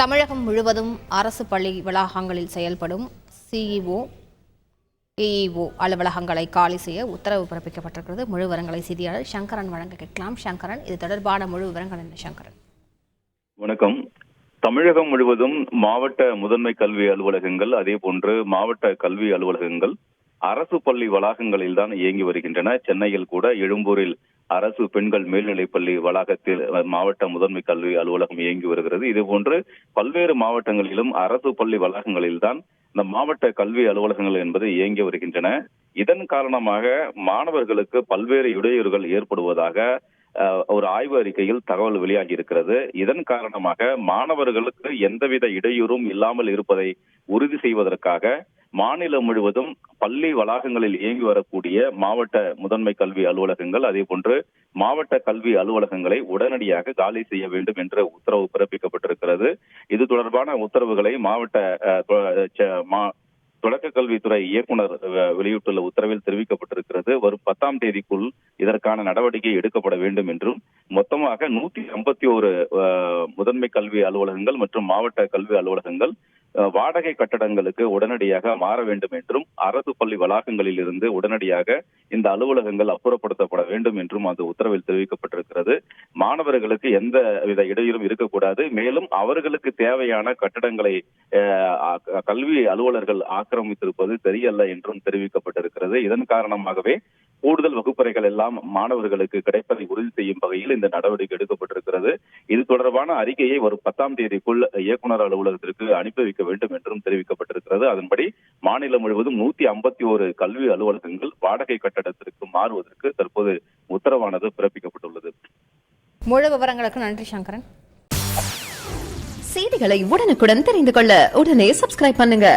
தமிழகம் முழுவதும் அரசு பள்ளி வளாகங்களில் செயல்படும் சிஇஓ, ஏஇஓ அலுவலகங்களை காலி செய்ய உத்தரவு பிறப்பிக்கப்பட்டிருக்கிறது. முழு விவரங்களை செய்தியாளர் சங்கரன் வழங்க கேட்கலாம். சங்கரன், இது தொடர்பான முழு விவரங்கள் என்ன? சங்கரன், வணக்கம். தமிழகம் முழுவதும் மாவட்ட முதன்மை கல்வி அலுவலகங்கள், அதே போன்று மாவட்ட கல்வி அலுவலகங்கள் அரசு பள்ளி வளாகங்களில் தான் இயங்கி வருகின்றன. சென்னையில் கூட எழும்பூரில் அரசு பெண்கள் மேல்நிலைப்பள்ளி வளாகத்தில் மாவட்ட முதன்மை கல்வி அலுவலகம் இயங்கி வருகிறது. இதுபோன்று பல்வேறு மாவட்டங்களிலும் அரசு பள்ளி வளாகங்களில் தான் இந்த மாவட்ட கல்வி அலுவலகங்கள் என்பது இயங்கி வருகின்றன. இதன் காரணமாக மாணவர்களுக்கு பல்வேறு இடையூறுகள் ஏற்படுவதாக ஒரு ஆய்வு அறிக்கையில் தகவல் வெளியாகி இருக்கிறது. இதன் காரணமாக மாணவர்களுக்கு எந்தவித இடையூறும் இல்லாமல் இருப்பதை உறுதி செய்வதற்காக மாநிலம் முழுவதும் பள்ளி வளாகங்களில் இயங்கி வரக்கூடிய மாவட்ட முதன்மை கல்வி அலுவலகங்கள், அதே போன்று மாவட்ட கல்வி அலுவலகங்களை உடனடியாக காலி செய்ய வேண்டும் என்ற உத்தரவு பிறப்பிக்கப்பட்டிருக்கிறது. இது தொடர்பான உத்தரவுகளை மாவட்ட தொடக்க கல்வித்துறை இயக்குனர் வெளியிட்டுள்ள உத்தரவில் தெரிவிக்கப்பட்டிருக்கிறது. வரும் 10ஆம் தேதிக்குள் இதற்கான நடவடிக்கை எடுக்கப்பட வேண்டும் என்றும், மொத்தமாக 151 முதன்மை கல்வி அலுவலகங்கள் மற்றும் மாவட்ட கல்வி அலுவலகங்கள் வாடகை கட்டடங்களுக்கு உடனடியாக மாற வேண்டும் என்றும், அரசு பள்ளி வளாகங்களில் இருந்து உடனடியாக இந்த அலுவலகங்கள் அப்புறப்படுத்தப்பட வேண்டும் என்றும் அந்த உத்தரவில் தெரிவிக்கப்பட்டிருக்கிறது. மாணவர்களுக்கு எந்த வித இடையூறும் இருக்கக்கூடாது. மேலும் அவர்களுக்கு தேவையான கட்டடங்களை கல்வி அலுவலர்கள் ஆக்கிரமித்திருப்பது சரியல்ல என்றும் தெரிவிக்கப்பட்டிருக்கிறது. இதன் காரணமாகவே கூடுதல் வகுப்பறைகள் எல்லாம் மாணவர்களுக்கு கிடைப்பதை உறுதி செய்யும் வகையில் இந்த நடவடிக்கை எடுக்கப்பட்டிருக்கிறது. இது தொடர்பான அறிக்கையை வரும் 10ஆம் தேதிக்குள் இயக்குனர் அலுவலகத்திற்கு அனுப்பி வைக்க வேண்டும் என்றும் தெரிவிக்கப்பட்டிருக்கிறது. அதன்படி மாநிலம் முழுவதும் 151 கல்வி அலுவலகங்கள் வாடகை கட்டடத்திற்கு மாறுவதற்கு தற்போது உத்தரவானது பிறப்பிக்கப்பட்டுள்ளது. முழு விவரங்களுக்கு நன்றி சங்கரன். செய்திகளை உடனுக்குடன் தெரிந்து கொள்ள உடனே சப்ஸ்கிரைப் பண்ணுங்க.